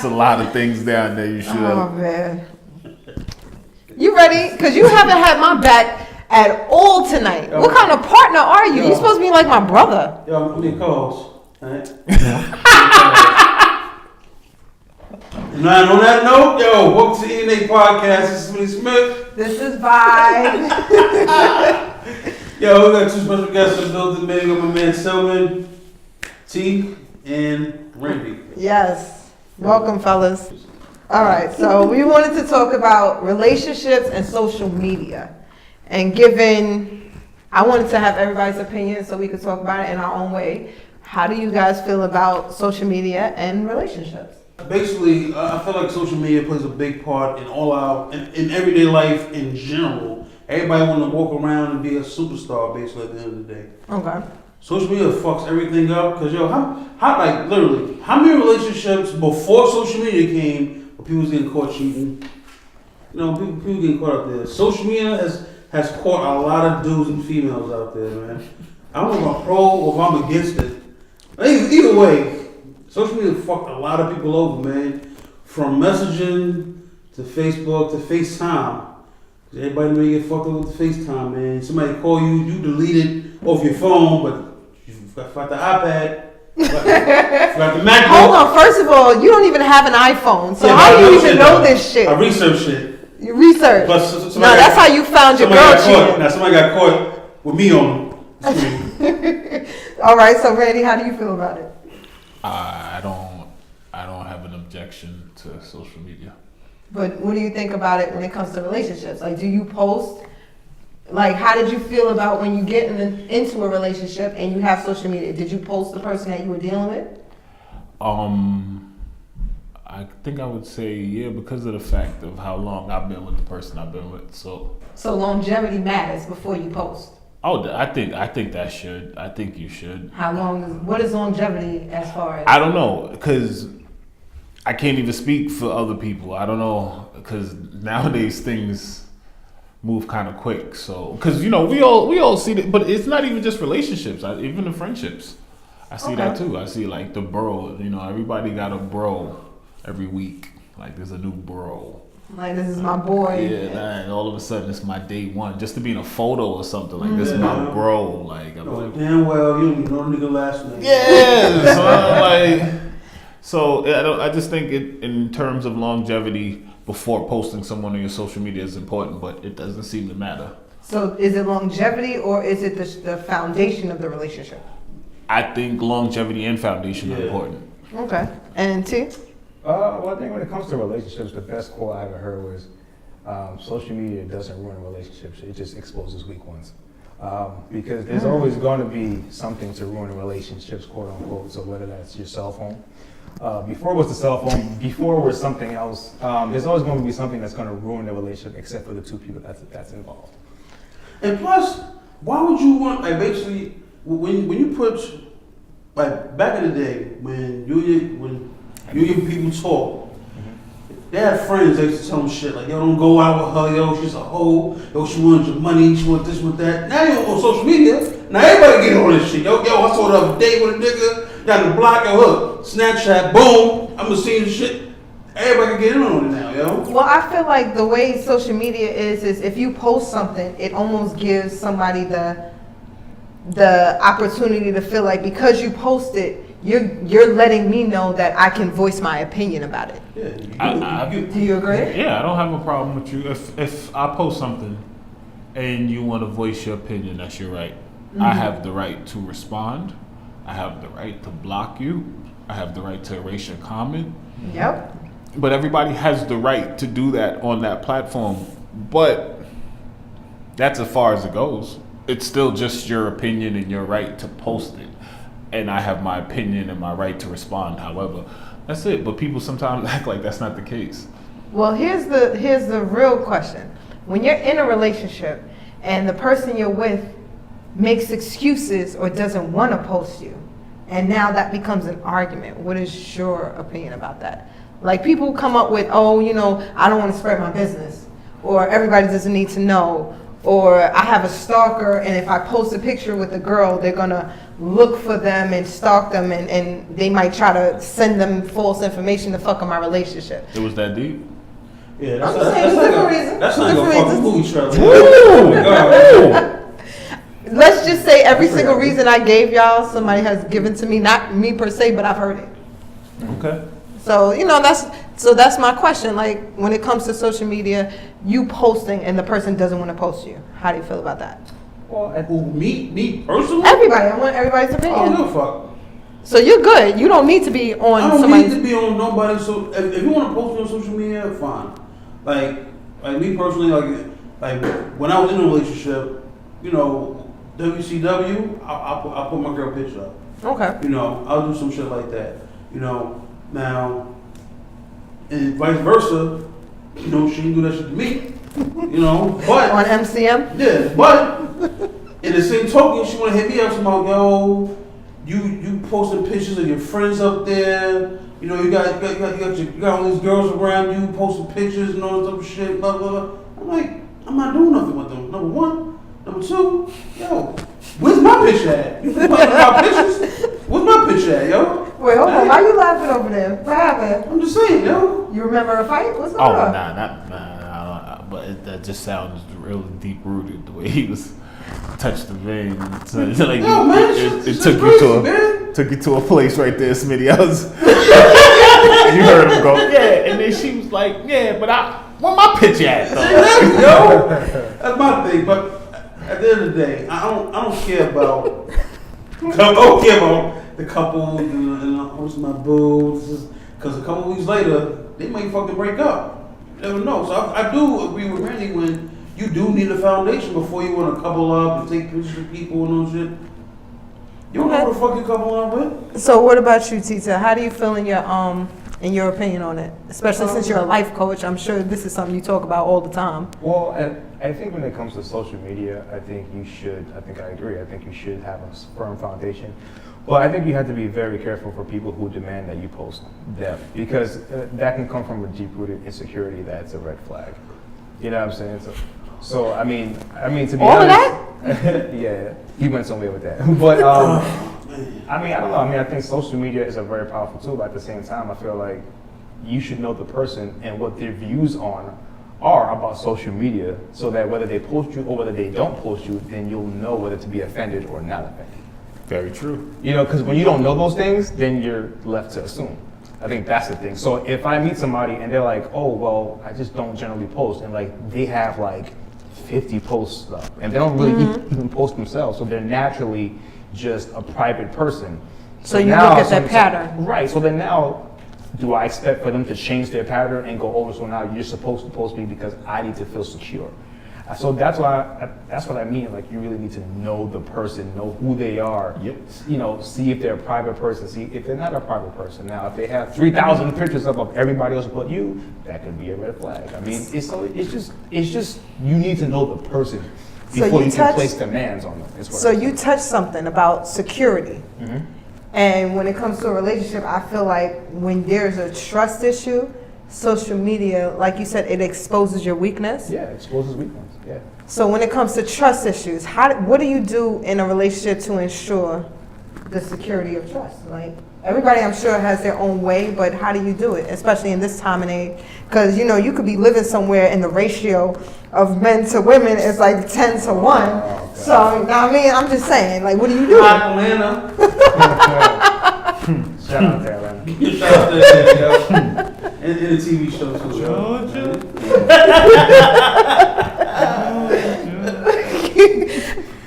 a lot of things down there you should have. Oh, man. You ready? Because you haven't had my back at all tonight. What kind of partner are you? You're supposed to be like my brother. Yo, I'm your co-host. Alright? And on that note, yo, welcome to the ENA Podcast. This is Willie Smith. This is Vibe. Yo, we got two special guests in the building. Man, we got my man Selman, T, and Randy. Yes. Welcome, fellas. All right, so we wanted to talk about relationships and social media. And I wanted to have everybody's opinion so we could talk about it in our own way. How do you guys feel about social media and relationships? Basically, I feel like social media plays a big part in everyday life in general. Everybody want to walk around and be a superstar, basically, at the end of the day. Okay. Social media fucks everything up because, yo, how many relationships before social media came where people was getting caught cheating? You know, people getting caught up there. Social media has caught a lot of dudes and females out there, man. I don't know if I'm pro or if I'm against it. Either way, social media fucked a lot of people over, man. From messaging to Facebook to FaceTime. Everybody may get fucked up with the FaceTime, man. Somebody call you, you delete it off your phone, but you forgot the iPad. Forgot the MacBook. Hold on, first of all, you don't even have an iPhone, so how do you even know this shit? I research shit. You research. Plus, that's how you found your girl cheating. Now somebody got caught with me on them. All right, so Randy, how do you feel about it? I don't have an objection to social media. But what do you think about it when it comes to relationships? Like, do you post? Like, how did you feel about when you get into a relationship and you have social media? Did you post the person that you were dealing with? I think I would say yeah, because of the fact of how long I've been with the person I've been with. So longevity matters before you post. Oh, I think that should. I think you should. What is longevity as far as? I don't know, because I can't even speak for other people. I don't know, because nowadays things move kind of quick. So, because we all see that, but it's not even just relationships. Even the friendships, I see that too. I see like the bro. Everybody got a bro every week. Like there's a new bro. Like, this is my boy. Yeah, and all of a sudden it's my day one. Just to be in a photo or something. Like, this is my bro. Like, I'm like, damn well, you don't even know the nigga last name. Yeah. I just think in terms of longevity, before posting someone on your social media is important, but it doesn't seem to matter. So is it longevity or is it the foundation of the relationship? I think longevity and foundation are important. Okay. And T? Well, I think when it comes to relationships, the best quote I ever heard was, social media doesn't ruin relationships, it just exposes weak ones. Because there's always going to be something to ruin relationships, quote unquote, so whether that's your cell phone. Before it was the cell phone, before it was something else, there's always going to be something that's going to ruin the relationship except for the two people that's involved. And plus, why would you want, like, basically, when you put, like, back in the day, when you and your people talk, they had friends, they used to tell them shit like, yo, don't go out with her, yo, she's a hoe, yo, she wants your money, she wants this, with that. Now you're on social media, now everybody get on this shit. Yo, I saw the other day with a nigga, down the block, yo, look, Snapchat, boom, I'm gonna see the shit. Everybody can get in on it now, yo. Well, I feel like the way social media is if you post something, it almost gives somebody the opportunity to feel like because you post it, you're letting me know that I can voice my opinion about it. Yeah, do you agree? Yeah, I don't have a problem with you. If I post something and you want to voice your opinion, that's your right. Mm-hmm. I have the right to respond. I have the right to block you. I have the right to erase your comment. Yep. But everybody has the right to do that on that platform. But that's as far as it goes. It's still just your opinion and your right to post it. And I have my opinion and my right to respond. However, that's it. But people sometimes act like that's not the case. Well, here's the real question. When you're in a relationship and the person you're with makes excuses or doesn't want to post you, and now that becomes an argument, what is your opinion about that? Like, people come up with, I don't want to spread my business, or everybody doesn't need to know, or I have a stalker, and if I post a picture with a girl, they're gonna look for them and stalk them, and they might try to send them false information to fuck up my relationship. It was that deep. Yeah, I'm just saying, there's different reasons. That's like Different a fucking reasons. movie trailer. Oh my God. Let's just say every single reason I gave y'all, somebody has given to me, not me per se, but I've heard it. Okay. So, you know, that's my question. Like, when it comes to social media, you posting and the person doesn't want to post you. How do you feel about that? Well, Who, me personally? Everybody, I want everybody's I don't opinion. give a fuck. So you're good. You don't need to be I on don't somebody's. need to be on nobody. So if you want to post me on social media, fine. Like me personally, like when I was in a relationship, you know, WCW, I'll put my girl picture up. Okay. You know, I'll do some shit like that. You know, now, and vice versa, you know, she can do that shit to me. You know, but On MCM? yeah, but in the same token, she wanna hit me up about, yo, you posting pictures of your friends up there. You know, you got all these girls around you posting pictures and all this other shit, blah blah blah. I'm like, I'm not doing nothing with them. Number one, number two, yo, where's my picture at? You talking about pictures? Where's my picture at, yo? Wait, hold on. Why you laughing over there? What happened? I'm just saying, yo. You remember a fight? What's Oh, going on? nah, but that just sounds really deep rooted the way he was touched the vein. So, like, Yo, man, it shit's took crazy, you man. took you to a place right there, Smitty. I was, you heard him go, yeah, and then she was like, yeah, but where my picture at though? Yo, that's my thing. But at the end of the day, I don't care about. I don't care about the couple and what's my boo. Because a couple weeks later, they might fucking break up. You never know. So I do agree with Randy when you do need a foundation before you want to couple up and take pictures of people and all shit. You don't know what the fuck you couple up with. So what about you, Tita? How do you feel in your opinion on it? Especially since you're a life coach, I'm sure this is something you talk about all the time. Well, I think when it comes to social media, I think I agree. I think you should have a firm foundation. Well, I think you have to be very careful for people who demand that you post them, because that can come from a deep-rooted insecurity that's a red flag. You know what I'm saying? So I mean, to be All of honest, yeah, he went somewhere with that. But I mean, I don't know. I mean, I think social media is a very powerful tool, but at the same time, I feel like you should know the person and what their views are about social media, so that whether they post you or whether they don't post you, then you'll know whether to be offended or not offended. Very true. You know, because when you don't know those things, then you're left to assume. I think that's the thing. So if I meet somebody and they're like, oh, well, I just don't generally post, and like they have like 50 posts up, and they don't really even post themselves, so they're naturally just a private person. So you now look at that pattern. Right. So then now, do I expect for them to change their pattern and go, oh, so now you're supposed to post me because I need to feel secure? So that's what I mean. Like, you really need to know the person, know who they are. Yep. You know, see if they're a private person. See if they're not a private person. Now, if they have 3,000 pictures up of everybody else but you, that could be a red flag. I mean, it's just you need to know the person before you can place demands on them. So you touched something about security. Mm-hmm. And when it comes to a relationship, I feel like when there's a trust issue, social media, like you said, it exposes your weakness. Yeah, it exposes weakness. Yeah. So when it comes to trust issues, what do you do in a relationship to ensure the security of trust? Like, everybody I'm sure has their own way, but how do you do it, especially in this time and age? Because, you know, you could be living somewhere and the ratio of men to women is like 10 to 1. Oh, so, you know what I mean? I'm just saying, like, what do you do? Atlanta. Shout out to Atlanta. Shout out to that, yo. And the TV show too. Georgia.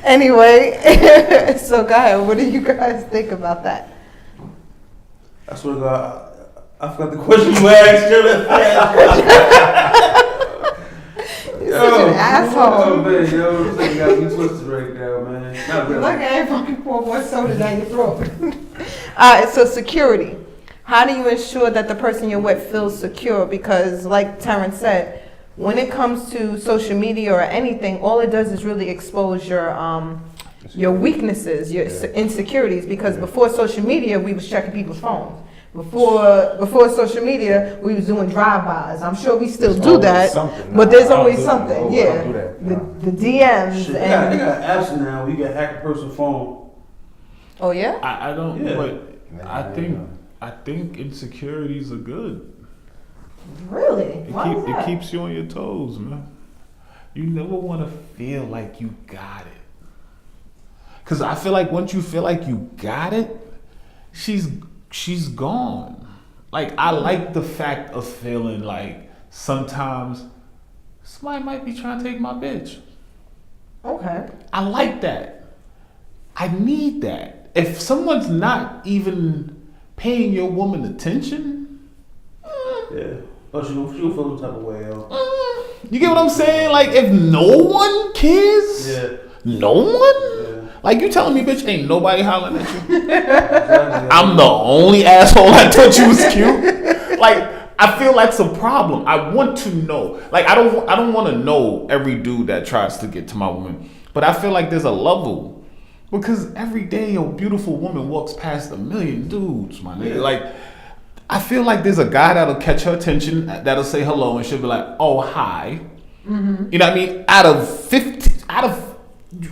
Anyway, so go ahead. What do you guys think about that? I swear to God, I forgot the question you asked. You're such an asshole. Oh, man, yo, this thing got me twisted right now, man. Not really. Look, I ain't fucking pour more soda down your throat. Alright, so security. How do you ensure that the person you're with feels secure? Because like Terrence said, when it comes to social media or anything, all it does is really expose your weaknesses, your insecurities. Because before social media, we was checking people's phones. Before social media, we was doing drive-bys. I'm sure we still There's do always that, something. but Nah, there's I don't always do that. something. No, I Yeah, don't do that. the DMs Shit, they and got apps now where you can hack a person's phone. oh yeah, I don't. Yeah. But Man, I think insecurities are good. really? It, Why is it that? keeps you on your toes, man. You never want to feel like you got it. Cause I feel like once you feel like you got it, she's gone. Like I like the fact of feeling like sometimes somebody might be trying to take my bitch. Okay. I like that. I need that. If someone's not even paying your woman attention, Yeah. Oh, she gonna feel some type of way, yo. you get what I'm saying? Like if no one cares, Yeah. no one. Yeah. Like you telling me, bitch, ain't nobody hollering at you. Exactly. I'm the only asshole that thought you was cute. Like I feel like it's a problem. I want to know. Like I don't want to know every dude that tries to get to my woman, but I feel like there's a level because every day a beautiful woman walks past a million dudes, my nigga. Yeah. Like I feel like there's a guy that'll catch her attention, that'll say hello, and she'll be like, "Oh, hi." You know what I mean? Out of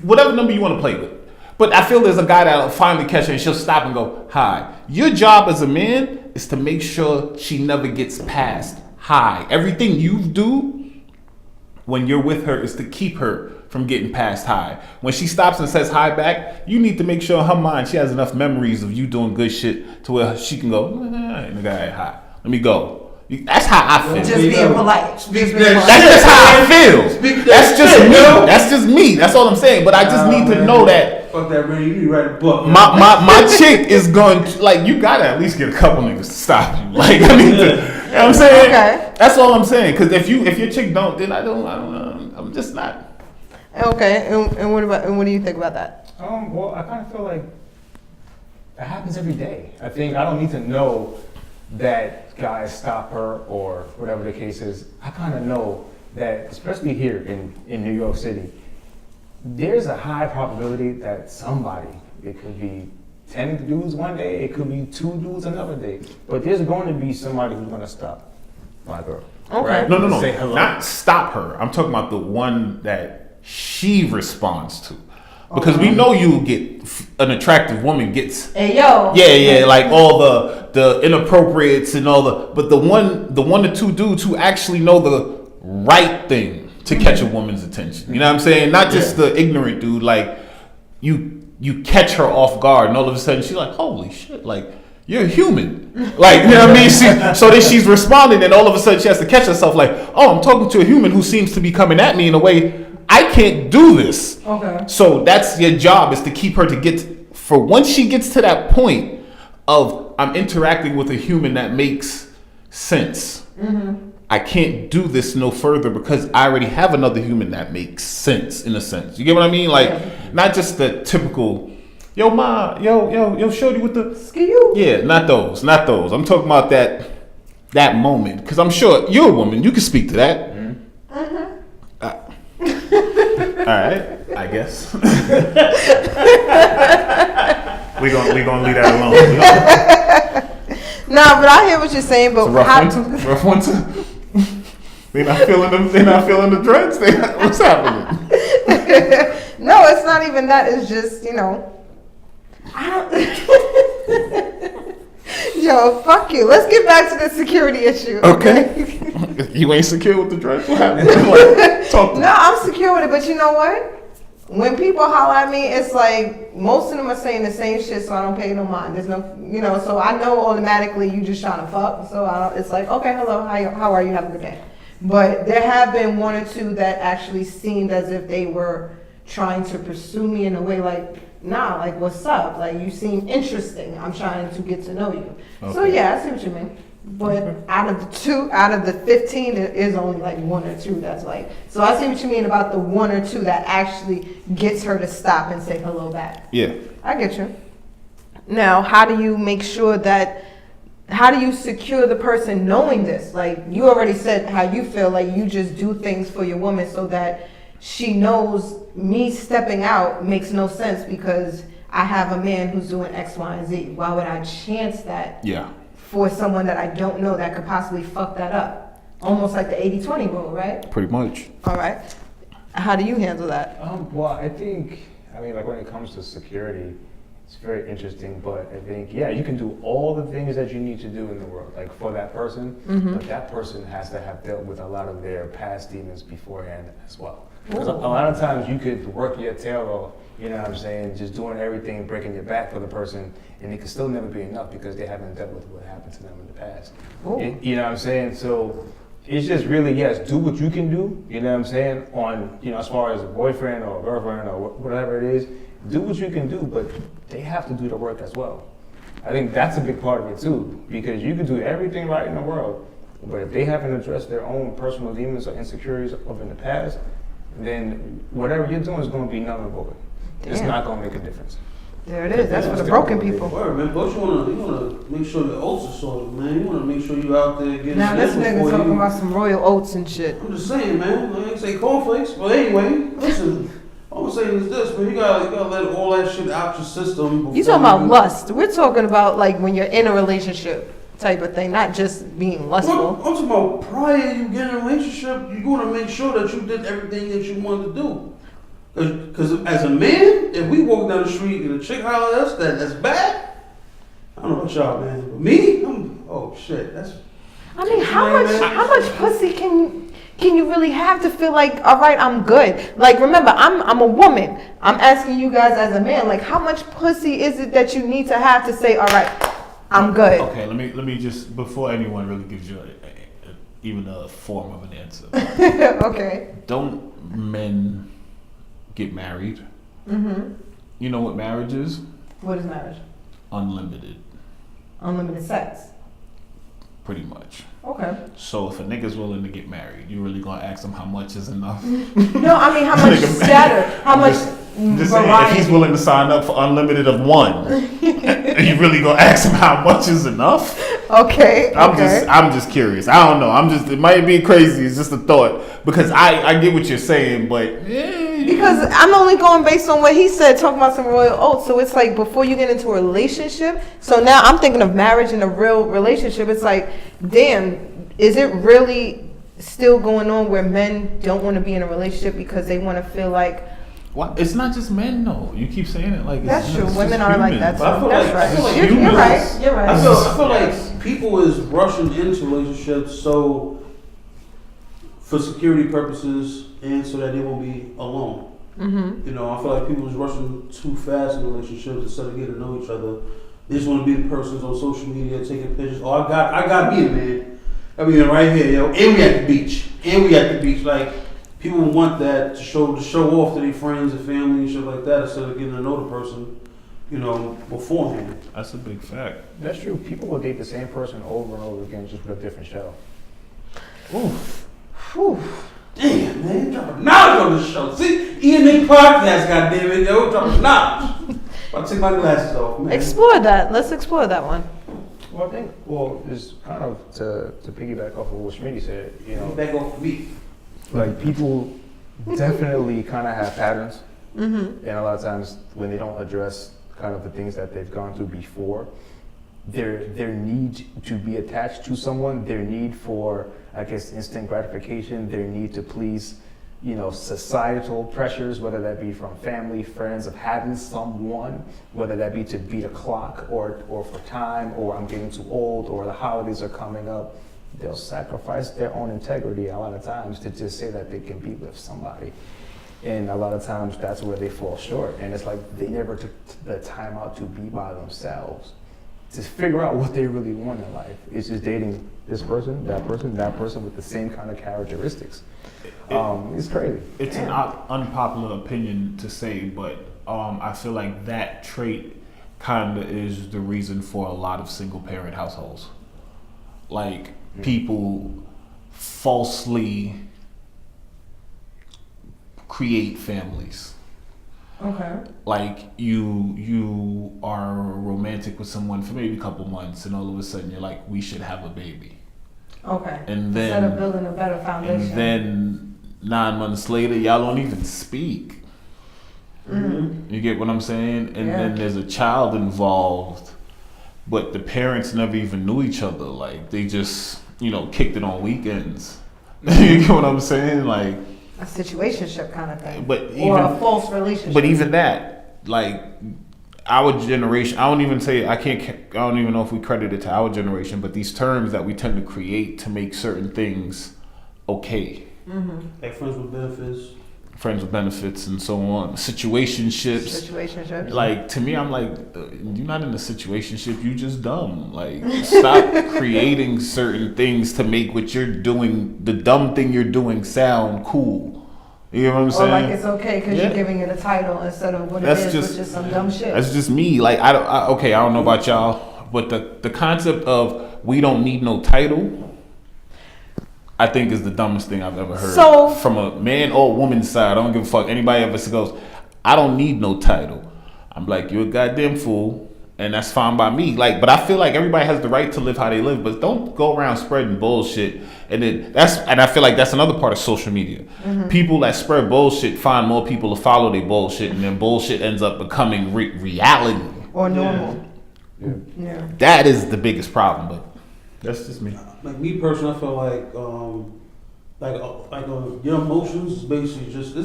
whatever number you want to play with. But I feel there's a guy that'll finally catch her and she'll stop and go, "Hi." Your job as a man is to make sure she never gets past hi. Everything you do when you're with her is to keep her from getting past hi. When she stops and says hi back, you need to make sure in her mind she has enough memories of you doing good shit to where she can go, and the guy, hi. Let me go. That's how I feel. Just being polite. Just being polite. That's just how I feel. Speak that That's just shit, me. yo. That's just me. That's all I'm saying. But I just need to know that Fuck that, Randy. You need to write a book. my chick is going to, like, you gotta at least get a couple niggas to stop you. Like, I need to, you know what I'm saying? Okay. That's all I'm saying. Because if your chick don't, then I don't know. I'm just not. Okay, and what do you think about that? Well, I kind of feel like that happens every day. I don't need to know that guys stop her or whatever the case is. I kind of know that, especially here in New York City, there's a high probability that somebody, it could be 10 dudes one day, it could be 2 dudes another day, but there's going to be somebody who's going to stop my girl. Okay. Right? No. Say hello. Not stop her. I'm talking about the one that she responds to. Because we know you get, an attractive woman gets, Hey yo. yeah, like all the inappropriates and all but the one or two dudes who actually know the right thing to catch a woman's attention. You know what I'm saying? Not just the ignorant dude. Like you catch her off guard, and all of a sudden she's like, "Holy shit!" Like you're human. Like you know what I mean? So then she's responding, and all of a sudden she has to catch herself. Like, oh, I'm talking to a human who seems to be coming at me in a way I can't do this. Okay. So that's your job, is to keep her to get for once she gets to that point of I'm interacting with a human that makes sense. I can't do this no further because I already have another human that makes sense, in a sense. You get what I mean? Like not just the typical, yo ma, yo shorty with the Ski-you. yeah, not those. I'm talking about that moment, because I'm sure you're a woman. You can speak to that. All right, I guess. we gonna leave that alone. No, but I hear what you're saying. But Rough winter. They're not feeling the dreads. What's happening? No, it's not even that. It's just, Yo, fuck you. Let's get back to the security issue. Okay. You ain't secure with the dreads? What happened? Like, talk to me. No, I'm secure with it, but you know what? When people holler at me, it's like most of them are saying the same shit, so I don't pay no mind. There's no, so I know automatically you just trying to fuck. So it's like, okay, hello, how are you? Have a good day. But there have been one or two that actually seemed as if they were trying to pursue me in a way like, nah, like what's up? Like you seem interesting. I'm trying to get to know you. Okay. So yeah, I see what you mean. But out of the 15, there is only like one or two that's like. So I see what you mean about the one or two that actually gets her to stop and say hello back. Yeah. I get you. Now, how do you make sure that? How do you secure the person knowing this? Like you already said how you feel like you just do things for your woman so that she knows me stepping out makes no sense because I have a man who's doing X, Y, and Z. Why would I chance that Yeah. for someone that I don't know that could possibly fuck that up. Almost like the 80-20 rule, right? Pretty much. All right. How do you handle that? Well, I mean, like when it comes to security, it's very interesting, but I think, yeah, you can do all the things that you need to do in the world, like for that person, but that person has to have dealt with a lot of their past demons beforehand as well. Because a lot of times you could work your tail off, you know what I'm saying, just doing everything, breaking your back for the person, and it could still never be enough because they haven't dealt with what happened to them in the past. You know what I'm saying? So it's just really, yes, do what you can do, you know what I'm saying, on, you know, as far as a boyfriend or a girlfriend or whatever it is, do what you can do, but they have to do the work as well. I think that's a big part of it too, because you can do everything right in the world, but if they haven't addressed their own personal demons or insecurities of in the past, then whatever you're doing is going to be null and void. It's not going to make a difference. There it is. That's for the broken people. Word, man. But you wanna make sure the oats are sorted, man. You wanna make sure you out there getting. Now this shit nigga before talking you- about some royal oats and shit. I'm just saying, man. I ain't say cornflakes, but anyway, listen. All I'm saying is this, man. You gotta let all that shit out your system. You talking about lust. We're talking about like when you're in a relationship type of thing, not just being lustful. I'm talking about prior you get in a relationship, you're gonna make sure that you did everything that you wanted to do. Because as a man, if we walk down the street and a chick holler at us, that's bad. I don't know about y'all, man. But me, oh shit, that's. I mean, how much pussy can you really have to feel like, all right, I'm good? Like, remember, I'm a woman. I'm asking you guys as a man, like, how much pussy is it that you need to have to say, all right, I'm good? Okay, let me just, before anyone really gives you even a form of an answer. Okay. Don't men get married? Mm-hmm. You know what marriage is? What is marriage? Unlimited, Unlimited sex. pretty much. Okay. So if a nigga's willing to get married, you really gonna ask him how much is enough? No, I mean, how much Nigga, scatter? How much Just saying, if he's variety? willing to sign up for unlimited of one, you really gonna ask him how much is enough? Okay. I'm just curious. I don't know. It might be crazy. It's just a thought because I get what you're saying, but Because I'm only going based on what he said, talking about some royal oats. So it's like before you get into a relationship. So now I'm thinking of marriage and a real relationship. It's like, damn, is it really still going on where men don't want to be in a relationship because they want to feel like? what? It's not just men though. You keep saying it like That's it's true. just Women are like humans. that. But I feel That's like- I feel right. like You're humans- right. You're right. I feel like people is rushing into relationships so for security purposes and so that they won't be alone. Mm-hmm. You know, I feel like people is rushing too fast in relationships instead of getting to know each other. They just want to be the persons on social media taking pictures. Oh, I got me a man. I mean, right here, yo. And we at the beach. Like people want that to show off to their friends and family and shit like that instead of getting to know the person, you know, beforehand. That's a big fact. That's true. People will date the same person over and over again just with a different show. Whew. Damn, man, dropping knowledge on this show. See, E&A podcast, goddammit, yo, dropping knowledge. I'll take my glasses off, man. Explore that. Let's explore that one. Well, I think, it's kind of to piggyback off of what Schmitty said, you know, Back off me. like people definitely kind of have patterns. Mm-hmm. And a lot of times when they don't address kind of the things that they've gone through before, their need to be attached to someone, their need for, I guess, instant gratification, their need to please, you know, societal pressures, whether that be from family, friends, of having someone, whether that be to beat a clock or for time, or I'm getting too old, or the holidays are coming up. They'll sacrifice their own integrity a lot of times to just say that they can be with somebody. And a lot of times that's where they fall short. And it's like they never took the time out to be by themselves, to figure out what they really want in life. It's just dating this person, that person with the same kind of characteristics. It's crazy. It's an unpopular opinion to say, but I feel like that trait kind of is the reason for a lot of single parent households. Like people falsely create families. Okay. Like you are romantic with someone for maybe a couple months, and all of a sudden you're like, we should have a baby. Okay. And Instead of then building a better foundation. and then 9 months later, y'all don't even speak. Mm-hmm. You get what I'm saying? And Yeah. then there's a child involved, but the parents never even knew each other. Like they just, kicked it on weekends. You get what I'm saying? Like, A situationship kind of thing. but Or a even, false relationship. but even that, like our generation, I don't even know if we credit it to our generation, but these terms that we tend to create to make certain things okay. Like friends with benefits. Friends with benefits and so on. Situationships. Situationships. Like, to me, I'm like, you're not in a situationship, you just dumb. Like, stop creating certain things to make what you're doing, the dumb thing you're doing, sound cool. You know what I'm Or saying? like it's okay because Yeah. you're giving it a title instead of what That's it is, just- which is some dumb shit. That's just me. Like, I don't know about y'all, but the concept of we don't need no title, I think is the dumbest thing I've ever heard. So- from a man or woman's side, I don't give a fuck. Anybody ever goes, I don't need no title. I'm like, you're a goddamn fool, and that's fine by me. Like, but I feel like everybody has the right to live how they live, but don't go around spreading bullshit. And I feel like that's another part of social media. People that spread bullshit find more people to follow their bullshit, and then bullshit ends up becoming reality. Or normal. Yeah. Yeah. That is the biggest problem, but that's just me. Like me personally, I feel like your emotions is basically just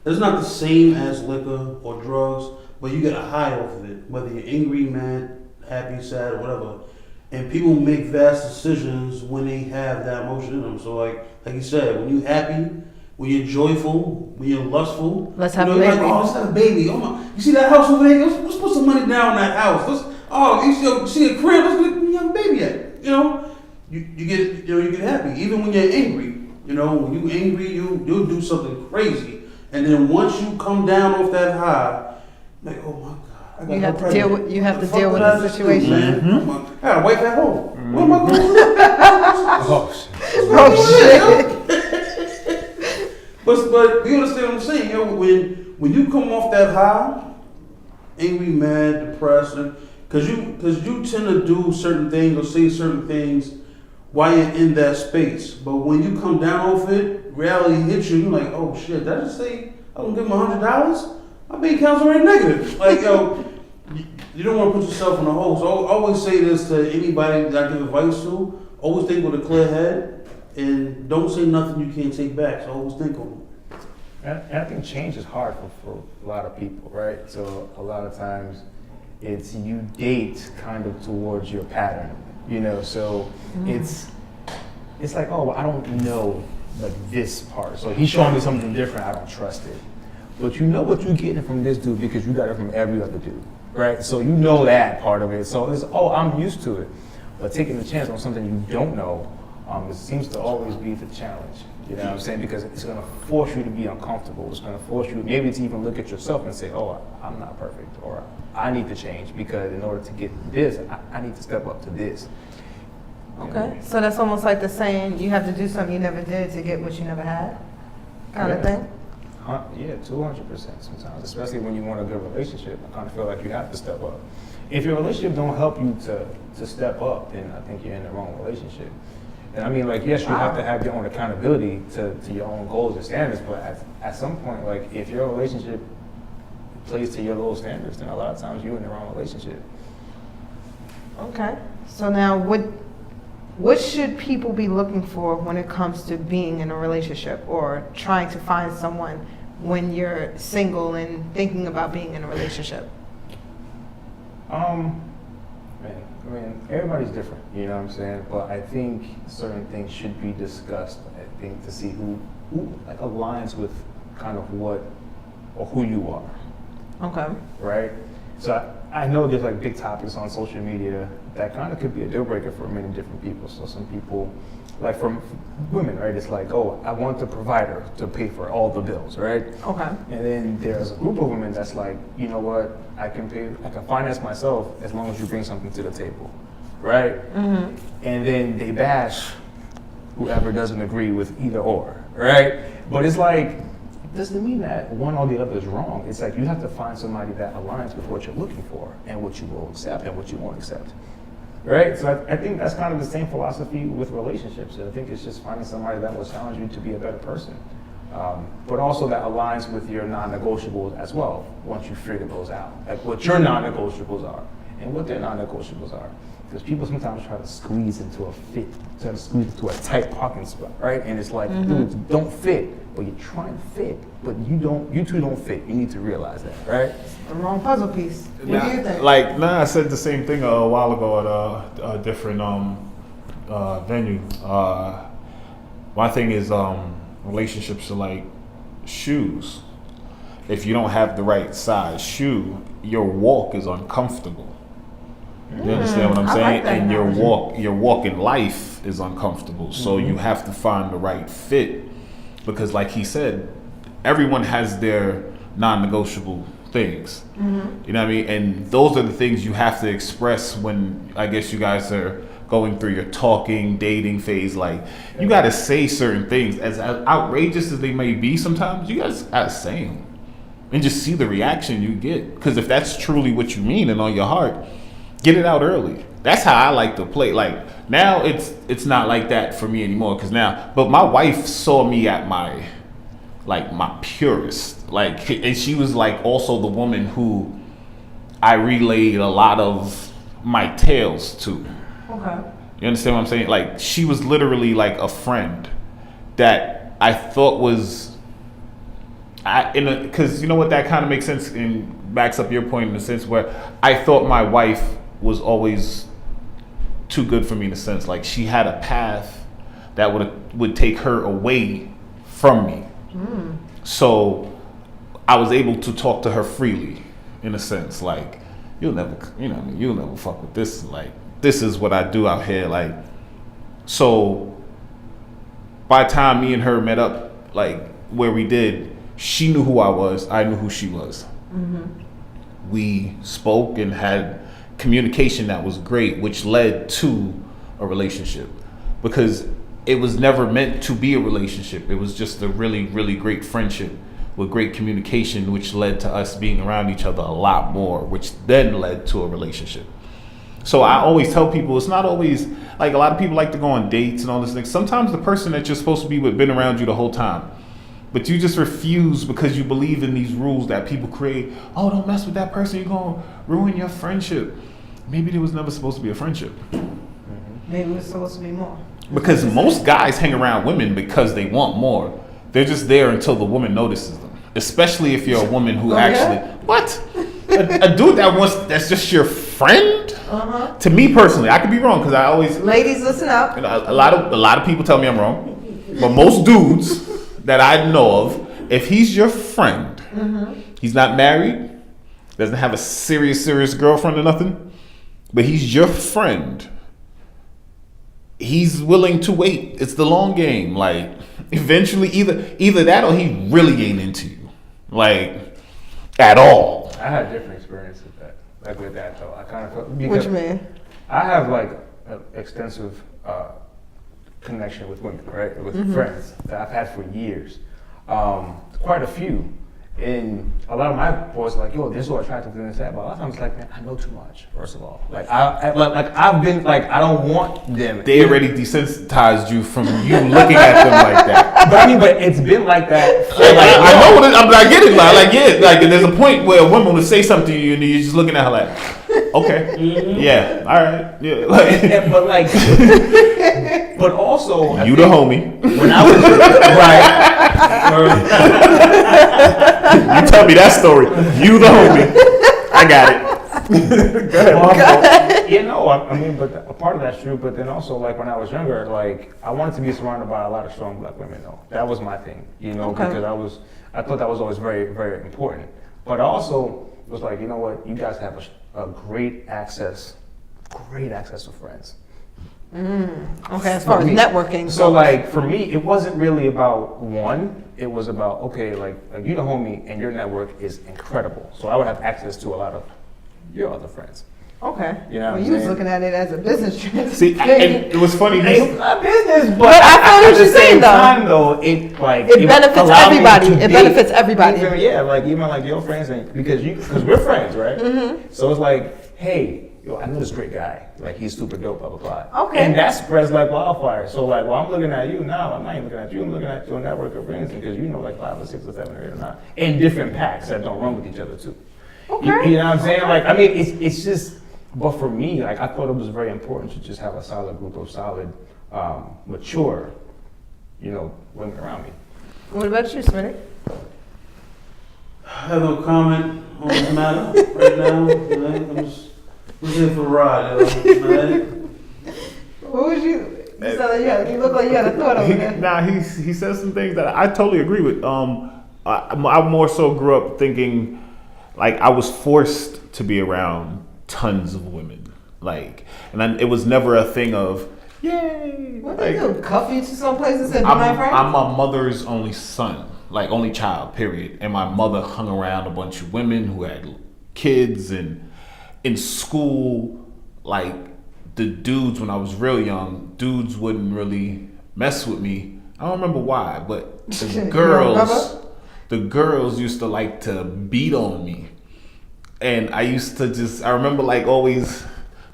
it's not the same as liquor or drugs, but you get a high off of it, whether you're angry, mad, happy, sad, or whatever. And people make vast decisions when they have that emotion in them. So like you said, when you're happy, when you're joyful, when you're lustful, Let's have a you're like, baby. oh, let's have a baby. Oh my, you see that house over there? Let's put some money down on that house. You see a crib? Let's have a baby at it. You get happy. Even when you're angry, when you're angry, you'll do something crazy. And then once you come down off that high, like, oh my God. I got You her have to pregnant. deal with- you have What to the deal fuck with did I the just do, situation. man? I got a wife at home. What am I going to do? Oh, shit. Oh shit. But you understand what I'm saying? When you come off that high, angry, mad, depressed, because you tend to do certain things or say certain things while you're in that space. But when you come down off it, reality hits you. You're like, oh shit! Did I just say I'm gonna give him $100? My bank account's already negative. Like you don't want to put yourself in a hole. So I always say this to anybody that I give advice to: always think with a clear head, and don't say nothing you can't take back. So always think on it. And I think change is hard for a lot of people, right? So a lot of times it's you date kind of towards your pattern, so it's like, oh, I don't know like this part. So he's showing me something different, I don't trust it. But you know what you're getting from this dude because you got it from every other dude, right? So you know that part of it. So it's, oh, I'm used to it. But taking a chance on something you don't know, it seems to always be the challenge. You know what I'm saying? Because it's going to force you to be uncomfortable. It's going to force you maybe to even look at yourself and say, oh, I'm not perfect, or I need to change because in order to get this, I need to step up to this. You Okay. know? So that's almost like the saying, you have to do something you never did to get what you never had, kind of Yeah. thing. Yeah, 200% sometimes, especially when you want a good relationship. I kind of feel like you have to step up. If your relationship don't help you to step up, then I think you're in the wrong relationship. And I mean, like, yes, you have to have your own accountability to your own goals and standards, but at some point, like, if your relationship plays to your low standards, then a lot of times you're in the wrong relationship. Okay. So now, what should people be looking for when it comes to being in a relationship or trying to find someone when you're single and thinking about being in a relationship? Man, I mean, everybody's different, you know what I'm saying? But I think certain things should be discussed, I think, to see who like aligns with kind of what or who you are. Okay. Right? So I know there's like big topics on social media that kind of could be a deal breaker for many different people. So some people, like from women, right? It's like, oh, I want the provider to pay for all the bills, right? Okay. And then there's a group of women that's like, you know what? I can finance myself as long as you bring something to the table, right? Mm-hmm. And then they bash whoever doesn't agree with either or, right? But it's like, it doesn't mean that one or the other is wrong. It's like you have to find somebody that aligns with what you're looking for and what you will accept and what you won't accept, right? So I think that's kind of the same philosophy with relationships. I think it's just finding somebody that will challenge you to be a better person, but also that aligns with your non-negotiables as well once you figure those out, like what your non-negotiables are and what their non-negotiables are. Because people sometimes try to squeeze into a tight parking spot, right? And it's like, dudes don't fit, but you're trying to fit, but you two don't fit. You need to realize that, right? The wrong puzzle piece. What do you think? I said the same thing a while ago at a different venue. My thing is relationships are like shoes. If you don't have the right size shoe, your walk is uncomfortable. You understand what I'm I saying? like that And analogy. your walk in life is uncomfortable. So you have to find the right fit, because like he said, everyone has their non-negotiable things. You know what I mean? And those are the things you have to express when I guess you guys are going through your talking, dating phase. Like, you got to say certain things, as outrageous as they may be sometimes. You guys got to say them and just see the reaction you get. Because if that's truly what you mean and on your heart, get it out early. That's how I like to play. Like, now it's not like that for me anymore. But my wife saw me at my purest. Like, and she was like also the woman who I relayed a lot of my tales to. Okay. You understand what I'm saying? Like, she was literally like a friend that I thought was, because you know what, that kind of makes sense and backs up your point in the sense where I thought my wife was always too good for me, in a sense. Like, she had a path that would take her away from me. So I was able to talk to her freely, in a sense. Like, you'll never fuck with this. Like, this is what I do out here. Like, so by the time me and her met up, like where we did, she knew who I was. I knew who she was. We spoke and had communication that was great, which led to a relationship, because it was never meant to be a relationship. It was just a really, really great friendship with great communication, which led to us being around each other a lot more, which then led to a relationship. So I always tell people, it's not always, like, a lot of people like to go on dates and all this thing. Sometimes the person that you're supposed to be with been around you the whole time, but you just refuse because you believe in these rules that people create. Oh, don't mess with that person, you're going to ruin your friendship. Maybe there was never supposed to be a friendship. Maybe it was supposed to be more. Because most guys hang around women because they want more. They're just there until the woman notices them. Especially if you're a woman who what? A dude that's just your friend? To me personally, I could be wrong, because I always, Ladies, listen up. a lot of people tell me I'm wrong. But most dudes that I know of, if he's your friend, he's not married, doesn't have a serious girlfriend or nothing, but he's your friend, he's willing to wait. It's the long game. Like, eventually, either that or he really ain't into you, like, at all. I had different experiences with that though. I kind of felt, What you mean? I have like an extensive connection with women, right? With friends that I've had for years, quite a few. And a lot of my boys are like, yo, they're so attractive and this that. But a lot of times, like, man, I know too much. First of all, I've been like, I don't want them. They already desensitized you from you looking at them like that. But it's been like that. I know what I get it. Like, there's a point where a woman will say something to you and you're just looking at her like, okay, yeah, all right, yeah. Like, but also, you the homie. when I was You tell me that story. You the homie. I got it. Go ahead. You know, I mean, but a part of that's true. But then also, like, when I was younger, like, I wanted to be surrounded by a lot of strong black women. Though that was my thing, you know, because I thought that was always very, very important. But I also was like, you know what, you guys have a great access to friends. Okay, as far as networking. So, like, for me, it wasn't really about one. It was about, okay, like you the homie and your network is incredible. So I would have access to a lot of your other friends. Okay. You know what well, I'm you was saying? looking at it as a business transaction. See, and it was funny. It's not business, but But I feel what at you're the saying, same though. time, though, it benefits allowed me everybody. to It date. benefits everybody. Even, yeah, like even like your friends, and because we're friends, right? So it's like, hey, yo, I know this great guy. Like, he's super dope, blah blah blah. Okay. And that spreads like wildfire. So like, while I'm looking at you now, I'm not even looking at you. I'm looking at your network of friends, because you know like 5 or 6 or 7 or 8 or 9 in different packs that don't run with each other too. Okay. You know what I'm saying? Like, I mean, it's just. But for me, like, I thought it was very important to just have a solid group of solid, mature, women around me. What about you, Smitty? I have no comment on this matter right now. Right? I'm here for a ride, right? What was you? You sound like you look like you had a thought over there. Nah, he says some things that I totally agree with. I more so grew up thinking like I was forced to be around tons of women, like, it was never a thing of yay. What they do? Cuff you to some place and said, "Be my friend"? I'm my mother's only son, like only child, period. And my mother hung around a bunch of women who had kids, and in school, like the dudes, when I was real young, dudes wouldn't really mess with me. I don't remember why, but the girls used to like to beat on me. And I remember like always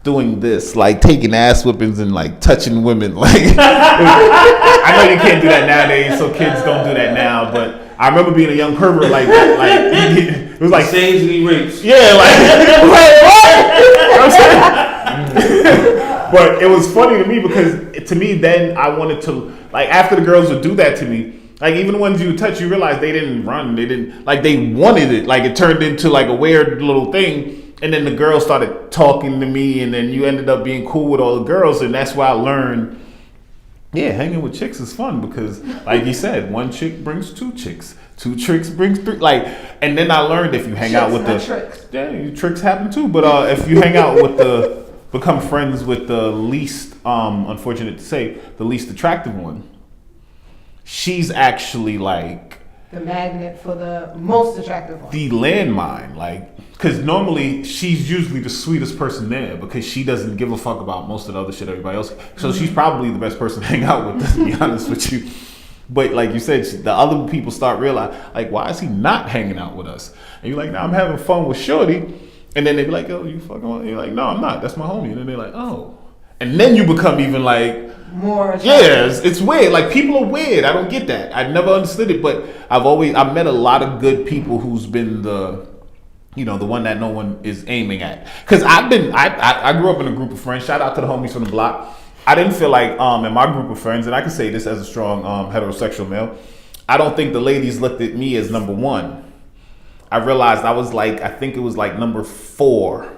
doing this, like taking ass whippings and like touching women. Like, I know you can't do that nowadays, so kids don't do that now. But I remember being a young pervert like that. Like, it was like Sage and he rapes. yeah, like wait, what? You know what I'm saying? But it was funny to me because to me then I wanted to, like, after the girls would do that to me, like even the ones you would touch, you realize they didn't run, they didn't, like, they wanted it, like it turned into like a weird little thing, and then the girls started talking to me, and then you ended up being cool with all the girls, and that's why I learned, yeah, hanging with chicks is fun because, like you said, one chick brings two chicks. Two tricks brings three, like, and then I learned if you hang out with the tricks. Yeah, tricks happen too. But if you hang out with become friends with the least, unfortunate to say, the least attractive one, she's actually like The magnet for the most attractive one. the landmine, like, because normally she's usually the sweetest person there because she doesn't give a fuck about most of the other shit everybody else. So she's probably the best person to hang out with, to be honest with you. But like you said, the other people start realizing, like, why is he not hanging out with us? And you're like, nah, I'm having fun with Shorty. And then they be like, oh, you fucking want? You're like, no, I'm not. That's my homie. And then they're like, oh. And then you become even like, More attractive. yeah, it's weird. Like, people are weird. I don't get that. I never understood it. But I've met a lot of good people who's been the one that no one is aiming at. Because I grew up in a group of friends. Shout out to the homies from the block. I didn't feel like in my group of friends, and I can say this as a strong heterosexual male, I don't think the ladies looked at me as number one. I realized I was like, I think it was like number 4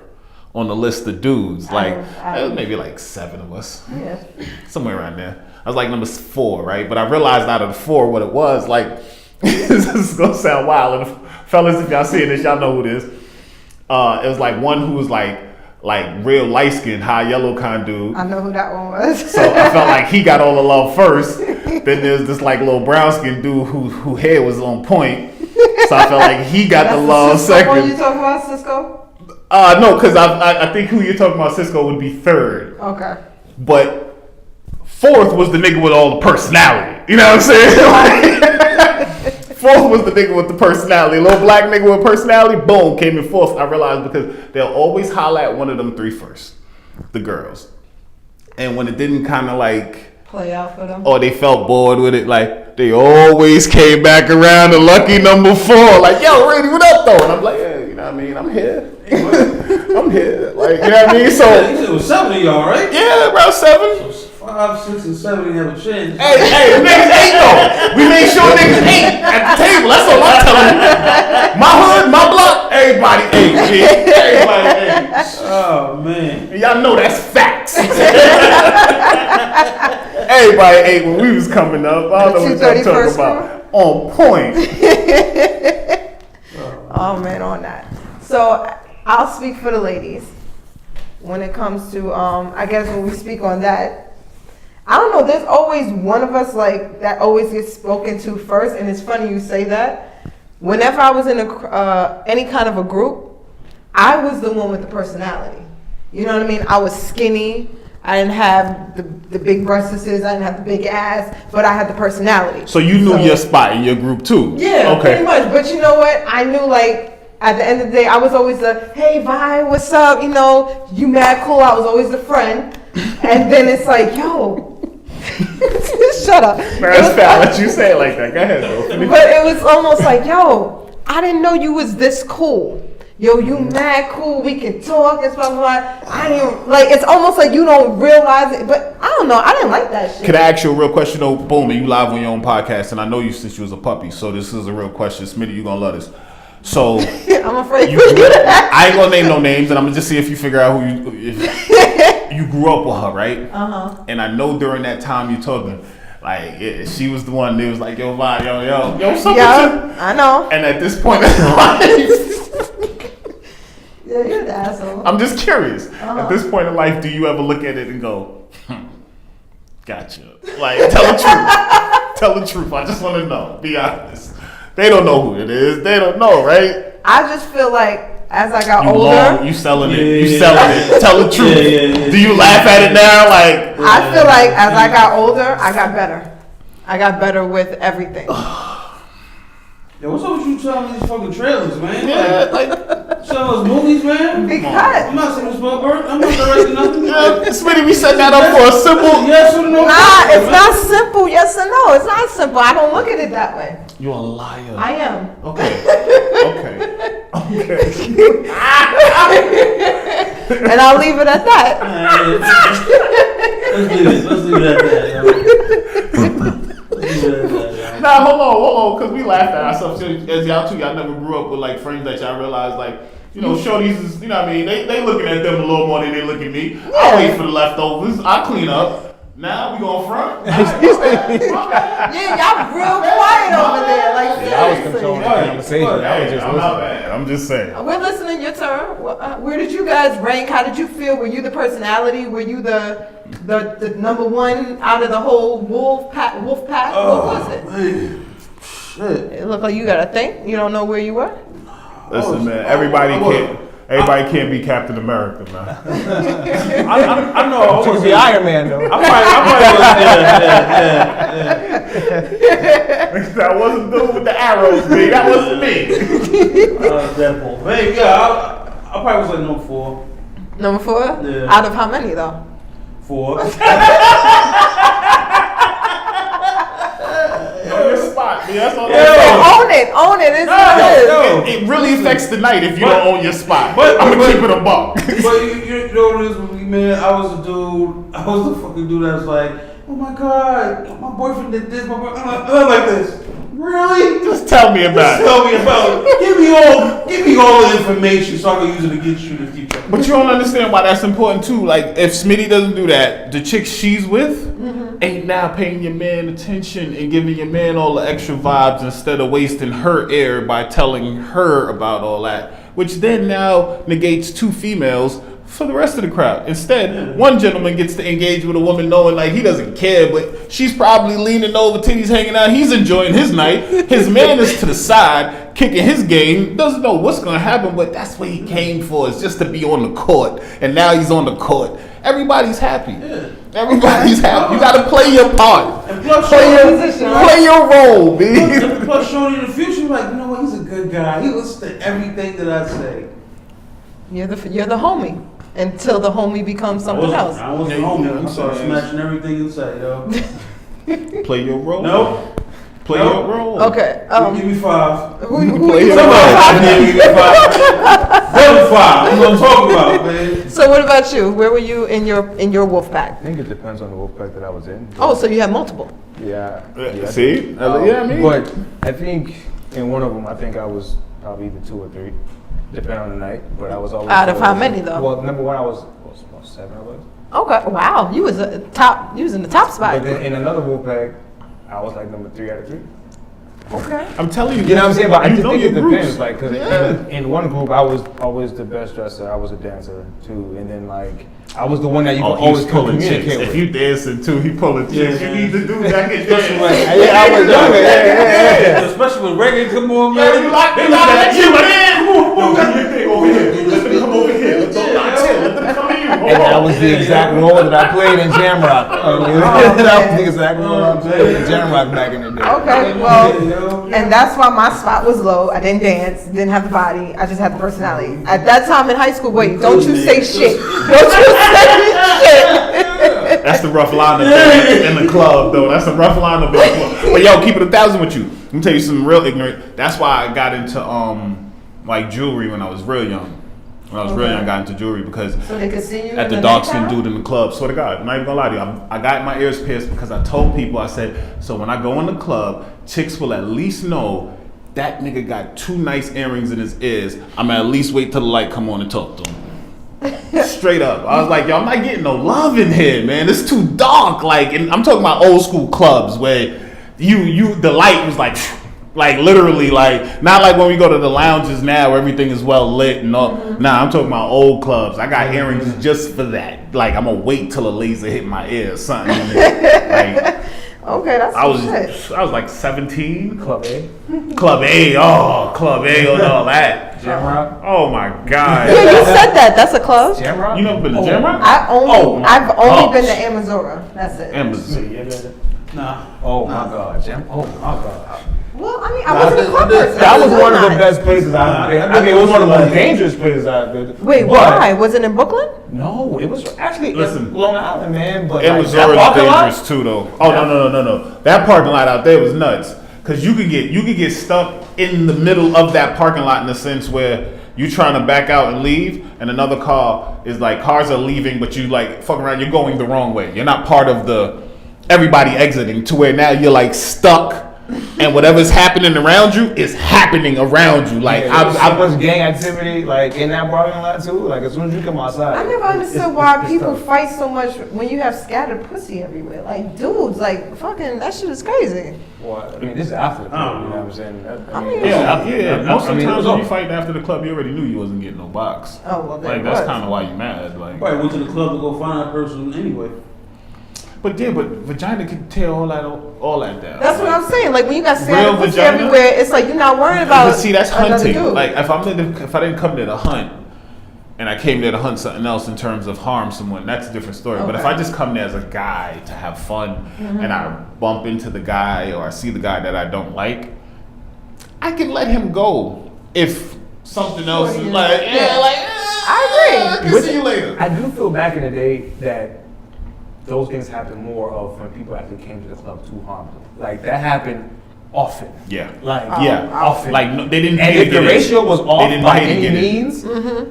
on the list of dudes. Like, it was maybe like 7 of us. Yeah. Somewhere around there. I was like number 4, right? But I realized out of the 4 what it was. Like, this is gonna sound wild. And fellas, if y'all seeing this, y'all know who it is. It was like one who was like real light skinned, high yellow kind of dude. I know who that one was. So I felt like he got all the love first. Then there's this like little brown skinned dude who hair was on point. So I felt like he got the love second. What you talking about, Cisco? No, because I think who you're talking about, Cisco, would be 3rd. Okay. But 4th was the nigga with all the personality. You know what I'm saying? 4th was the nigga with the personality. A little black nigga with personality, boom, came in 4th. I realized because they'll always holler at one of them 3 first, the girls. And when it didn't kind of like Play out for them. or they felt bored with it, like they always came back around to lucky number 4. Like, yo, Randy, what up though? And I'm like, yeah, you know what I mean? I'm here. I'm here. Like, you know what I mean? So Yeah, it was 7 of y'all, right? yeah, around 7. 5, 6, and 7 have a chance. Hey, the niggas 8 though. We made sure niggas 8 at the table. That's all I'm telling you. My hood, my block, everybody 8. G. Everybody 8. Oh man. Y'all know that's facts. Everybody 8 when we was coming up. I don't know what y'all talking about. On point. Oh man, on that. So I'll speak for the ladies when it comes to I guess when we speak on that. I don't know, there's always one of us like that always gets spoken to first, and it's funny you say that. Whenever I was in any kind of a group, I was the one with the personality. You know what I mean? I was skinny. I didn't have the big breasts. I didn't have the big ass, but I had the personality. So you knew your spot in your group too? Yeah, okay. pretty much. But you know what? I knew like at the end of the day, I was always the, hey, Vi, what's up? You know, you mad cool. I was always the friend. And then it's like, yo, shut up. Man, that's fair. I'll let you say it like that. Go ahead, bro. But it was almost like, yo, I didn't know you was this cool. yo, you mad cool, we can talk and stuff like I didn't like it's almost like you don't realize it, but I don't know, I didn't like that shit. Can I ask you a real question though? Boom, and you live on your own podcast, and I know you since you was a puppy, so this is a real question. Smitty, you gonna love this. So I'm afraid you I ain't gonna name no names, and I'm gonna just see if you figure out who if you grew up with her, right? Uh-huh. And I know during that time you talking, like she was the one that was like, yo, man, yo, something. Yeah, I know. And at this point in life, Yeah, you're the asshole. I'm just curious. At this point in life, do you ever look at it and go, gotcha? Like, tell the truth. Tell the truth. I just want to know. Be honest. They don't know who it is. They don't know, right? I just feel like as I got You older, long, you selling it. You selling it. Tell the truth. Yeah. Do you laugh at it now? Like, I feel like as I got older, I got better. I got better with everything. Yo, what's up with you selling these fucking trailers, man? yeah, like, Selling those movies, man? Because I'm not saying Spielberg. I'm not directing nothing. Smitty, we set that up for a simple. Yes or no? nah, it's not simple. Yes or no, it's not simple. I don't look at it that way. You're a liar. I am. Okay. Okay. And I'll leave it at that. Let's leave it. Let's leave it at that. Yo. Let's leave it at that. Nah, hold on, because we laughed at ourselves as y'all too. Y'all never grew up with like friends that y'all realized like, you know, shorties is, you know what I mean? They looking at them a little more than they look at me. I wait for the leftovers. I clean up. Now we going front. Yeah, y'all real quiet over there. Like I was seriously. controlling the conversation. I was just I'm not listening. bad. I'm just saying. We're listening. Your turn. Where did you guys rank? How did you feel? Were you the personality? Were you the number one out of the whole wolf pack? What was it? Man. Shit. It looked like you got to think. You don't know where you were. Listen, man. Everybody can't be Captain America, man. I know. I To was be Iron Man though. I probably That wasn't the dude with the arrows, man. That wasn't me. Deadpool. Maybe, yeah, I probably was like number 4. Number 4? Yeah. Out of how many though? 4. On your spot, man. That's all Yeah. I'm saying. Own it. It's No, what it is. no. It really affects the night if you But- don't own your spot. but- I'm gonna but- keep it a buck. But you know what it is with me, man? I was the fucking dude that was like, oh my god, my boyfriend did this, my boyfriend, I'm like this. Really? Just tell me about it. Tell me about it. Give me all the information so I can use it against you in the future. But you don't understand why that's important too. Like if Smitty doesn't do that, the chick she's with ain't now paying your man attention and giving your man all the extra vibes instead of wasting her air by telling her about all that, which then now negates 2 females for the rest of the crowd. Instead, one gentleman gets to engage with a woman knowing like he doesn't care, but she's probably leaning over, titties hanging out. He's enjoying his night. His man is to the side, kicking his game, doesn't know what's going to happen, but that's what he came for, is just to be on the court. And now he's on the court. Everybody's happy. Everybody's happy. You got to play your part. And plus, Play your role, man. plus, Shorty in the future, like, you know what? He's a good guy. He listens to everything that I say. You're the homie until the homie becomes something else. I wasn't home. I started smashing everything you say, yo. Play your role. Nope. Play Nope. your role. Okay. Give me 5. Who Play you your talking role. about? Give me 5. Double 5. That's what I'm talking about, man. So what about you? Where were you in your wolf pack? I think it depends on the wolf pack that I was in. Oh, so you have multiple. Yeah. See? Um, Yeah, I mean. But I think in one of them, I think I was probably either 2 or 3, depending on the night. But I was always Out of how many, though? Well, number 1, I was about 7 of us. Okay. Wow. You was in the top spot. But then in another wolf pack, I was like number 3 out of 3. Okay. I'm telling you. You know what I'm saying? But I you just know think your it groups. depends. Like, cause in one group, I was always the best dresser. I was a dancer too, and then like I was the one that you could always communicate with. If you dancing too, he pulling chicks. Yeah. You need to do that. Especially when, Yeah, I was younger. Yeah. especially when reggae come on, Yeah, man. you like They you look like at that you shit, like, man. Come on, do your thing over here. Let them come over here. Let them not chill. Let them come to you. And that was the exact role that I played in Jamrock. That was the exact role I played in Jamrock back in the day. Okay. Well, and that's why my spot was low. I didn't dance, didn't have the body. I just had the personality. At that time in high school, wait, don't you say shit. Don't you say shit. That's the rough line in the club, though. That's the rough line in the club. But yo, keep it 1,000 with you. Let me tell you something real ignorant. That's why I got into like jewelry when I was real young. When I was real Okay. young, I got into jewelry because So they could see you at in the dark skinned nighttime? dude in the club. Swear to God, I'm not even gonna lie to you. I got my ears pierced because I told people, I said, so when I go in the club, chicks will at least know that nigga got 2 nice earrings in his ears. I'm at least wait till the light come on and talk to him. Straight up. I was like, yo, I'm not getting no love in here, man. It's too dark. Like, and I'm talking about old school clubs where the light was like literally, like not like when we go to the lounges now where everything is well lit and all. Nah, I'm talking about old clubs. I got earrings just for that. Like I'm gonna wait till a laser hit my ear or something. Like Okay, that's I was some shit. like 17. Club A, Club A, and all that. Jamrock. Oh my God. Yeah, you said that. That's a club. Jamrock. You never been to Jamrock? I've only gosh. been to Amazora. That's it. Amazon. Nah. Oh my God, Oh my God. Well, I mean, I wasn't a club person. That was one of the Not. best places I've been. I mean, it was one of the most dangerous places I've been. Wait, But- why? Was it in Brooklyn? No, it was actually Listen. in Long Island, man. But Amazon like, that is parking lot- dangerous too, though. Oh no! That parking lot out there was nuts. Cause you could get stuck in the middle of that parking lot in the sense where you trying to back out and leave, and another car is like cars are leaving, but you like fucking around. You're going the wrong way. You're not part of the everybody exiting to where now you're like stuck. And whatever's happening around you is happening around you. Like Yeah, there was so I much gang activity, like in that parking lot too. Like as soon as you come outside, I never understood why people fight so much when you have scattered pussy everywhere. Like, dudes, like, fucking, that shit is crazy. Well, I mean, this is after the club, you know what I'm saying? I mean, yeah. Most of the it times was when all- you fighting after the club, you already knew you wasn't getting no box. Oh, well, Like then that's what? kind of why you mad. Like, Probably went to the club to go find that person anyway. but vagina can tear all that down. That's what I'm saying. Like, when you got Real scattered pussy vagina? everywhere, it's like you're not worried about But see, that's another hunting. dude. Like if I didn't come there to hunt, and I came there to hunt something else in terms of harm someone, that's a different story. But if Okay. I just come there as a guy to have fun, and I bump into the guy or I see the guy that I don't like, I can let him go if something else is yeah. like, Yeah. I agree. can see you later. I do feel back in the day that those things happened more of when people actually came to the club to harm them. Like that happened often. Yeah. Like Yeah, often. like no, they didn't. And pay if to the get in. ratio was They off didn't by pay to any get in. means,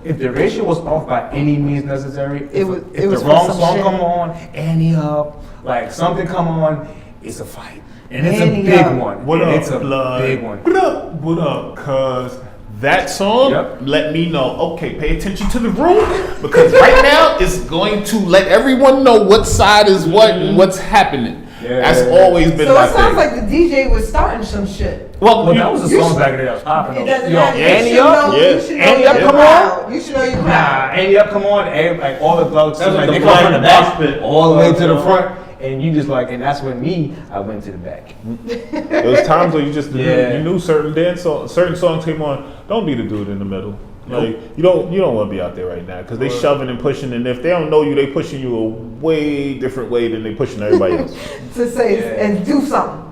if the ratio was off by any means necessary, It if, was- if it was the for wrong some song shit. come on, Annie up, like something come on, it's a fight. And it's Annie a big Up. one. What And up, it's a blood? big one. What up? What up? Cause that song Yep. let me know. Okay, pay attention to the room because right now it's going to let everyone know what side is what and what's happening. Yeah. That's always been So my it sounds thing. like the DJ was starting some shit. well, Well, you- that was the you songs should- back in the day that was popping. It though. doesn't Yo, matter. You Annie should up, know- yeah. You should know Annie your up, come crowd. on. You should know your Nah, crowd. Annie up, come on, like all the thugs, That was like, the they flag come from the in the back, mosh pit. all the way to the front, and you just like, and that's when I went to the back. there was times where you just Yeah. you knew certain songs came on. Don't be the dude in the middle. Like you don't want to be out there right now because they shoving and pushing, and if they don't know you, they pushing you a way different way than they pushing everybody else. To say Yeah. and do something.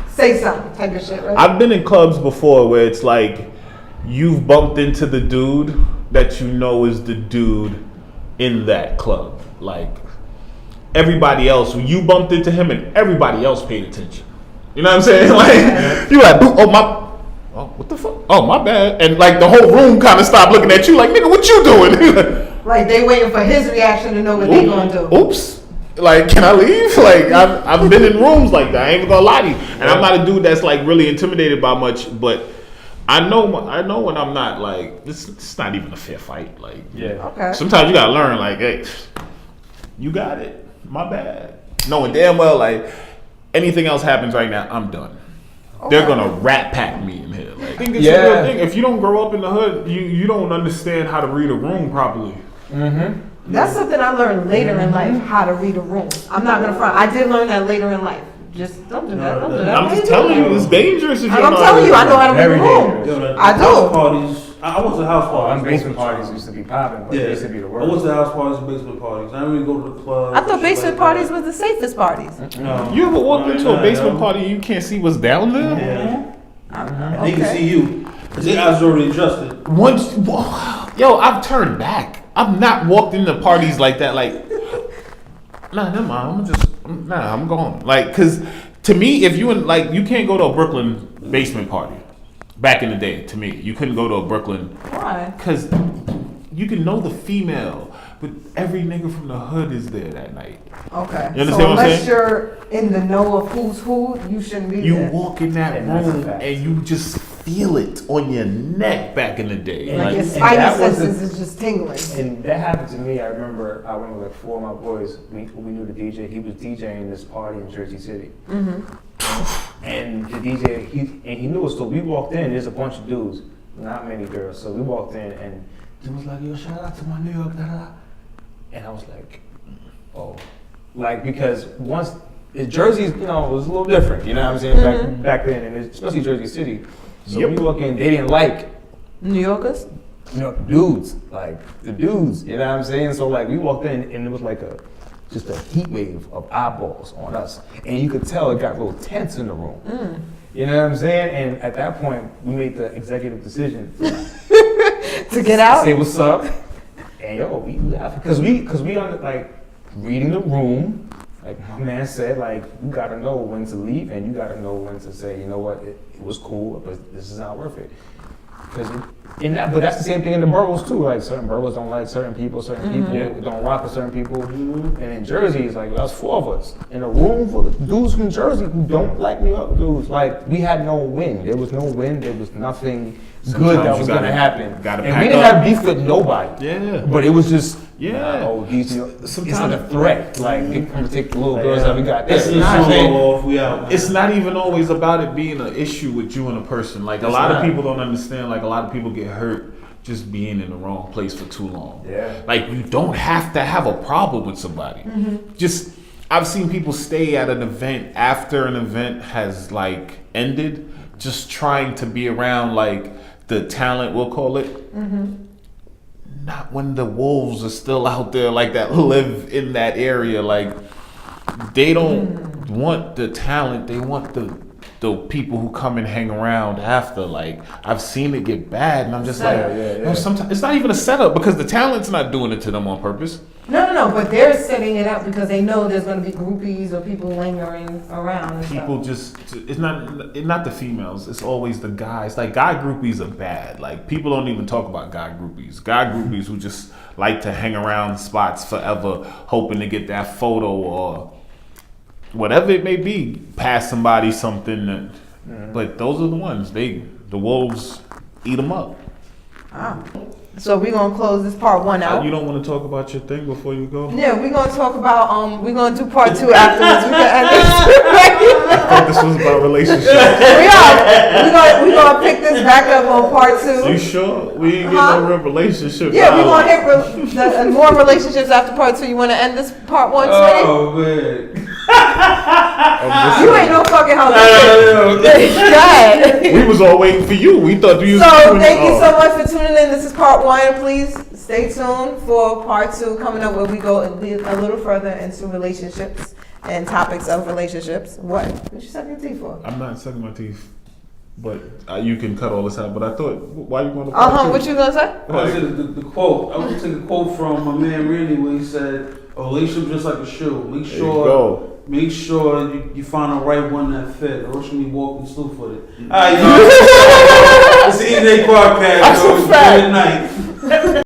Say something type of shit, right? I've been in clubs before where it's like you've bumped into the dude that you know is the dude in that club. Like everybody else, you bumped into him and everybody else paid attention. You know what I'm saying? Like you like, oh what the fuck? Oh my bad. And like the whole room kind of stopped looking at you like, nigga, what you doing? Like they waiting for his reaction to know what they gonna do. Oops. Like, can I leave? Like, I've been in rooms like that. I ain't even gonna lie to you. And I'm not a dude that's like really intimidated by much, but I know when I'm not like it's not even a fair fight. Like, Yeah. Okay. sometimes you gotta learn. Like, hey, you got it. My bad. Knowing damn well like anything else happens right now, I'm done. They're gonna rat pack me in here. Like, I think it's a Yeah. real thing. If you don't grow up in the hood, you don't understand how to read a room properly. That's something I learned later in life, how to read a room. I'm not gonna front. I did learn that later in life. Just don't do that. Don't do that. I'm Why just you telling doing you, it's dangerous if you that? don't I'm know how to telling you, read I know how to read Very a room. dangerous. Yo, the I do. house parties. I went to house Oh, parties. them basement parties used to be popping, but Yeah. they used to be the I went worst. to house parties and basement parties. I didn't really go to the club. I thought basement parties was the safest parties. No. You ever walked into a basement yo. party and you can't see what's down there? Yeah. They can Okay. see you. Cause their eyes already adjusted. Once, yo, I've turned back. I've not walked into parties like that. Like, nah, never mind. I'm going. Like, cause to me, if you in like, you can't go to a Brooklyn basement party. Back in the day, to me, you couldn't go to a Brooklyn Why? because you can know the female, but every nigga from the hood is there that night. Okay. You understand so what I'm unless saying? you're in the know of who's who, you shouldn't be You there. walk in that And that's a room fact. and you just feel it on your neck back in the day. And Like your and spidey that wasn't- senses is just tingling. And that happened to me. I remember I went with like 4 of my boys. We knew the DJ. He was DJing this party in Jersey City. And the DJ, he knew us. So we walked in. There's a bunch of dudes, not many girls. So we walked in, and he was like, "Yo, shout out to my New York." Da, da, da. And I was like, "Oh," like because once Jersey's, you know, was a little different. You know what I'm saying? Back then, and especially Jersey City. So Yep. we walk in. They didn't like. New Yorkers? You know, dudes, like the dudes, you know what I'm saying? So like we walked in and it was like just a heat wave of eyeballs on us. And you could tell it got real tense in the room. You know what I'm saying? And at that point, we made the executive decision To get out? say what's up. And yo, we left. Cause we on like reading the room, like my man said, like you gotta know when to leave and you gotta know when to say, you know what, it was cool, but this is not worth it. But that's the same thing in the boroughs too. Like certain boroughs don't like certain people don't rock with certain people. And in Jersey, it's like that's 4 of us in a room full of dudes from Jersey who don't like New York dudes. Like we had no win. There was no win. There was nothing good that Sometimes was you gonna happen. gotta And pack we didn't up. have beef with nobody. Yeah. But it was just Yeah. it's like a threat. Like they come to take the little girls that we got there. That's You know what I'm saying? off. We out. It's not even always about it being an issue with you and a person. Like a It's lot of not. people don't understand. Like a lot of people get hurt just being in the wrong place for too long. Yeah. Like you don't have to have a problem with somebody. Just I've seen people stay at an event after an event has like ended, just trying to be around like the talent, we'll call it. Not when the wolves are still out there like that, live in that area. Like they don't want the talent, they want the people who come and hang around after. Like I've seen it get bad, and I'm just like, Yeah. no, sometimes it's not even a setup because the talent's not doing it to them on purpose. No, but they're setting it up because they know there's going to be groupies or people lingering around. And People just it's not the females, it's always the guys. Like guy groupies are bad. Like people don't even talk about guy groupies. Guy groupies who just like to hang around spots forever, hoping to get that photo or whatever it may be, pass somebody something. But those are the ones. The wolves eat them up. So we're going to close this part 1 out. You don't want to talk about your thing before you go? Yeah, we're going to talk about, we're going to do part 2 afterwards. We can end this I thought this was about relationships. We are. We're going to pick this back up on part 2. You sure? We ain't get Huh? no real relationship. Yeah, we're going to hit more relationships after part 2. You want to end this part 1, Smitty? Oh man. You ain't no fucking hoe. Go ahead. We was all waiting for you. We thought you was So doing- thank you oh. so much for tuning in. This is part 1. Please stay tuned for part 2 coming up where we go a little further into relationships and topics of relationships. What you sucking your teeth for? I'm not sucking my teeth, but you can cut all this out. But I thought, why you going to part two? What you gonna say? I said the quote. I want to take a quote from my man Randy where he said, "A relationship just like a shoe. Make There you go. sure you find the right one that fit, or else you be walking slew footed." All right, y'all. It's the Evening Podcast. That's a Good fact. night.